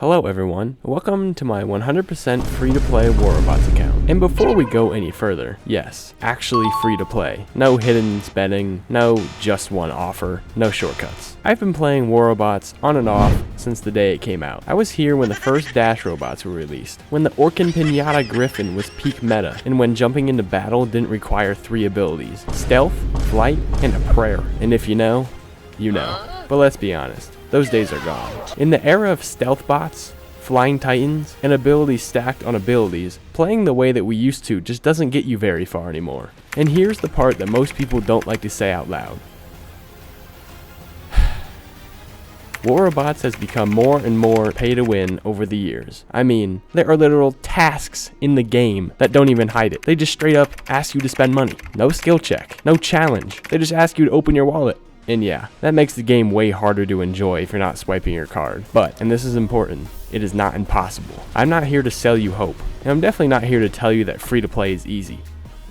Hello everyone, welcome to my 100% free-to-play Robots account. And before we go any further, yes, actually free-to-play. No hidden spending, no just one offer, no shortcuts. I've been playing Robots on and off since the day it came out. I was here when the first Dash robots were released, when the Orkin Pinata Griffin was peak meta, and when jumping into battle didn't require 3 abilities: stealth, flight, and a prayer. And if you know, you know. But let's be honest, those days are gone. In the era of stealth bots, flying titans, and abilities stacked on abilities, playing the way that we used to just doesn't get you very far anymore. And here's the part that most people don't like to say out loud. Robots has become more and more pay to win over the years. I mean, there are literal tasks in the game that don't even hide it. They just straight up ask you to spend money. No skill check, no challenge. They just ask you to open your wallet. And yeah, that makes the game way harder to enjoy if you're not swiping your card. But, and this is important, it is not impossible. I'm not here to sell you hope, and I'm definitely not here to tell you that free-to-play is easy.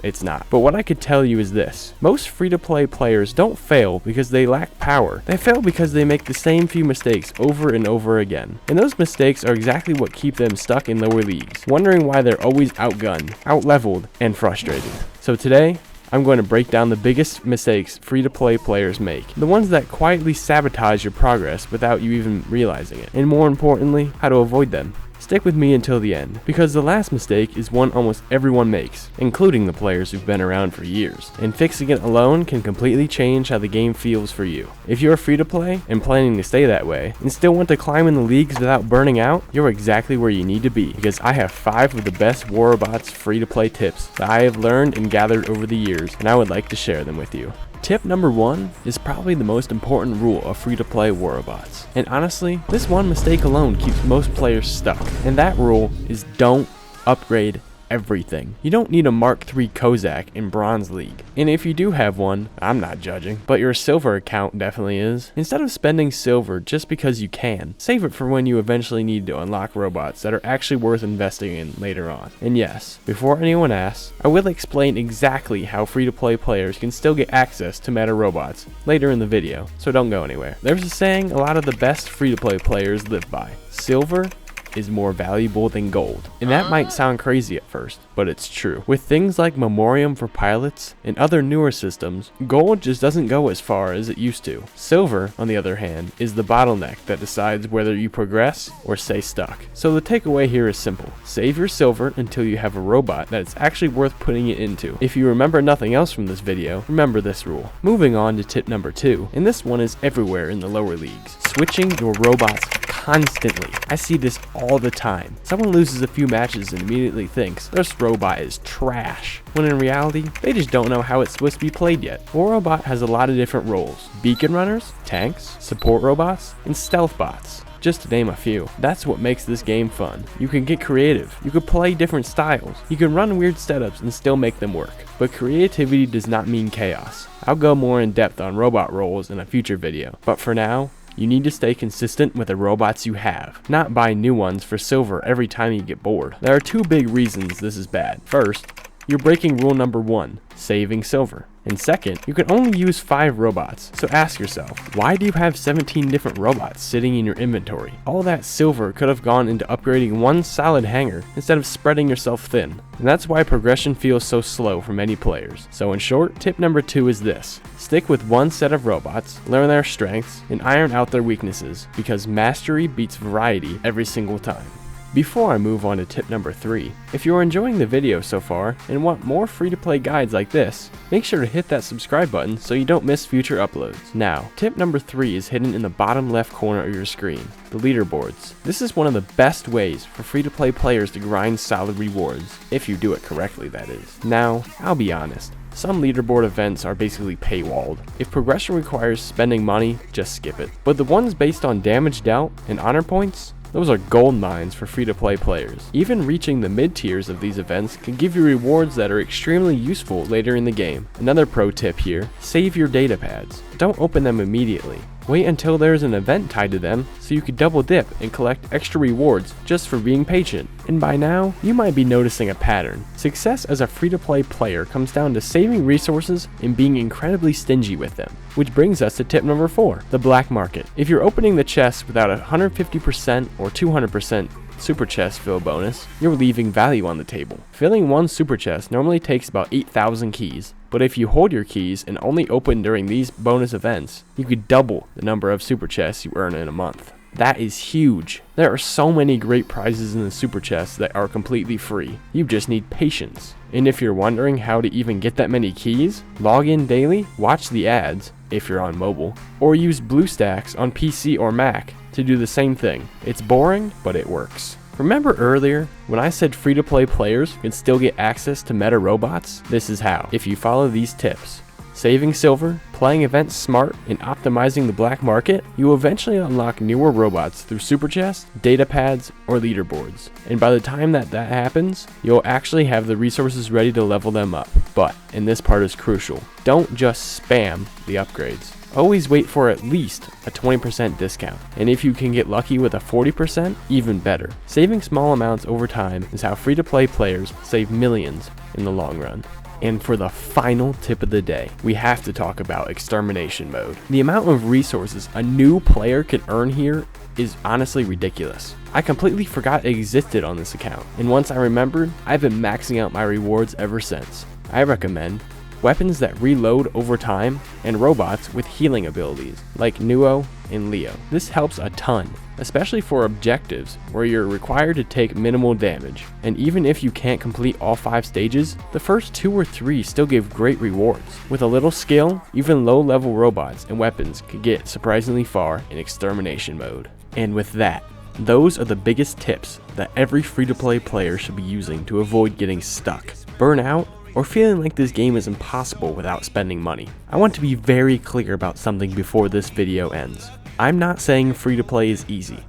It's not. But what I could tell you is this: most free-to-play players don't fail because they lack power. They fail because they make the same few mistakes over and over again. And those mistakes are exactly what keep them stuck in lower leagues, wondering why they're always outgunned, outleveled, and frustrated. So today, I'm going to break down the biggest mistakes free-to-play players make, the ones that quietly sabotage your progress without you even realizing it, and more importantly, how to avoid them. Stick with me until the end, because the last mistake is one almost everyone makes, including the players who've been around for years, and fixing it alone can completely change how the game feels for you. If you're free to play and planning to stay that way, and still want to climb in the leagues without burning out, you're exactly where you need to be, because I have 5 of the best Robots free to play tips that I have learned and gathered over the years, and I would like to share them with you. Tip number 1 is probably the most important rule of free-to-play Robots. And honestly, this one mistake alone keeps most players stuck. And that rule is don't upgrade everything. You don't need a Mark III Kozak in Bronze League. And if you do have one, I'm not judging, but your silver account definitely is. Instead of spending silver just because you can, save it for when you eventually need to unlock robots that are actually worth investing in later on. And yes, before anyone asks, I will explain exactly how free-to-play players can still get access to meta robots later in the video, so don't go anywhere. There's a saying a lot of the best free-to-play players live by: silver is more valuable than gold. And that might sound crazy at first, but it's true. With things like Memoriam for pilots and other newer systems, gold just doesn't go as far as it used to. Silver, on the other hand, is the bottleneck that decides whether you progress or stay stuck. So the takeaway here is simple: save your silver until you have a robot that is actually worth putting it into. If you remember nothing else from this video, remember this rule. Moving on to tip number 2, and this one is everywhere in the lower leagues: switching your robots constantly. I see this all the time. Someone loses a few matches and immediately thinks this robot is trash, when in reality, they just don't know how it's supposed to be played yet. Robot has a lot of different roles: beacon runners, tanks, support robots, and stealth bots, just to name a few. That's what makes this game fun. You can get creative, you can play different styles, you can run weird setups and still make them work. But creativity does not mean chaos. I'll go more in depth on robot roles in a future video, but for now, you need to stay consistent with the robots you have, not buy new ones for silver every time you get bored. There are 2 big reasons this is bad. First, you're breaking rule number 1, saving silver. And second, you can only use 5 robots, so ask yourself, why do you have 17 different robots sitting in your inventory? All that silver could have gone into upgrading one solid hanger instead of spreading yourself thin. And that's why progression feels so slow for many players. So in short, tip number 2 is this: stick with one set of robots, learn their strengths, and iron out their weaknesses, because mastery beats variety every single time. Before I move on to tip number 3, if you're enjoying the video so far and want more free-to-play guides like this, make sure to hit that subscribe button so you don't miss future uploads. Now, tip number 3 is hidden in the bottom left corner of your screen: the leaderboards. This is one of the best ways for free-to-play players to grind solid rewards, if you do it correctly, that is. Now, I'll be honest, some leaderboard events are basically paywalled. If progression requires spending money, just skip it. But the ones based on damage dealt and honor points, those are gold mines for free-to-play players. Even reaching the mid-tiers of these events can give you rewards that are extremely useful later in the game. Another pro tip here: save your data pads. Don't open them immediately. Wait until there's an event tied to them so you could double dip and collect extra rewards just for being patient. And by now, you might be noticing a pattern. Success as a free-to-play player comes down to saving resources and being incredibly stingy with them. Which brings us to tip number 4, the black market. If you're opening the chest without a 150% or 200% super chest fill bonus, you're leaving value on the table. Filling one super chest normally takes about 8,000 keys, but if you hold your keys and only open during these bonus events, you could double the number of super chests you earn in a month. That is huge. There are so many great prizes in the super chests that are completely free. You just need patience. And if you're wondering how to even get that many keys, log in daily, watch the ads, if you're on mobile, or use BlueStacks on PC or Mac to do the same thing. It's boring, but it works. Remember earlier when I said free-to-play players can still get access to meta robots? This is how. If you follow these tips, saving silver, playing events smart, and optimizing the black market, you will eventually unlock newer robots through super chests, data pads, or leaderboards. And by the time that happens, you'll actually have the resources ready to level them up. But, and this part is crucial, don't just spam the upgrades. Always wait for at least a 20% discount, and if you can get lucky with a 40%, even better. Saving small amounts over time is how free-to-play players save millions in the long run. And for the final tip of the day, we have to talk about Extermination mode. The amount of resources a new player can earn here is honestly ridiculous. I completely forgot it existed on this account, and once I remembered, I've been maxing out my rewards ever since. I recommend weapons that reload over time, and robots with healing abilities, like Nuo and Leo. This helps a ton, especially for objectives where you're required to take minimal damage. And even if you can't complete all 5 stages, the first 2 or 3 still give great rewards. With a little skill, even low-level robots and weapons could get surprisingly far in Extermination mode. And with that, those are the biggest tips that every free-to-play player should be using to avoid getting stuck, burnout, or feeling like this game is impossible without spending money. I want to be very clear about something before this video ends. I'm not saying free to play is easy.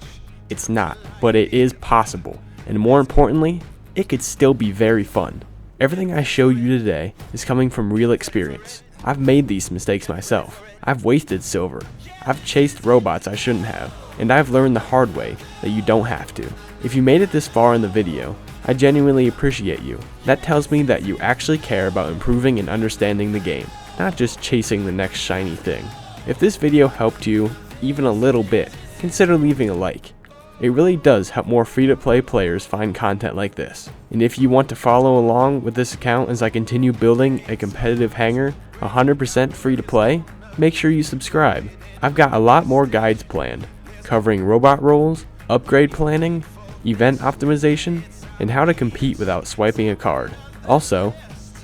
It's not, but it is possible. And more importantly, it could still be very fun. Everything I show you today is coming from real experience. I've made these mistakes myself. I've wasted silver. I've chased robots I shouldn't have. And I've learned the hard way that you don't have to. If you made it this far in the video, I genuinely appreciate you. That tells me that you actually care about improving and understanding the game, not just chasing the next shiny thing. If this video helped you even a little bit, consider leaving a like. It really does help more free-to-play players find content like this. And if you want to follow along with this account as I continue building a competitive hangar 100% free to play, make sure you subscribe. I've got a lot more guides planned, covering robot roles, upgrade planning, event optimization, and how to compete without swiping a card. Also,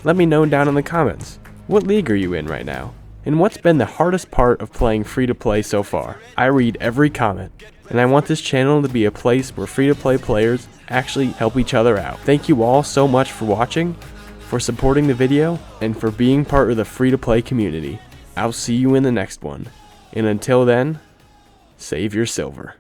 let me know down in the comments, what league are you in right now? And what's been the hardest part of playing free-to-play so far? I read every comment, and I want this channel to be a place where free-to-play players actually help each other out. Thank you all so much for watching, for supporting the video, and for being part of the free-to-play community. I'll see you in the next one. And until then, save your silver.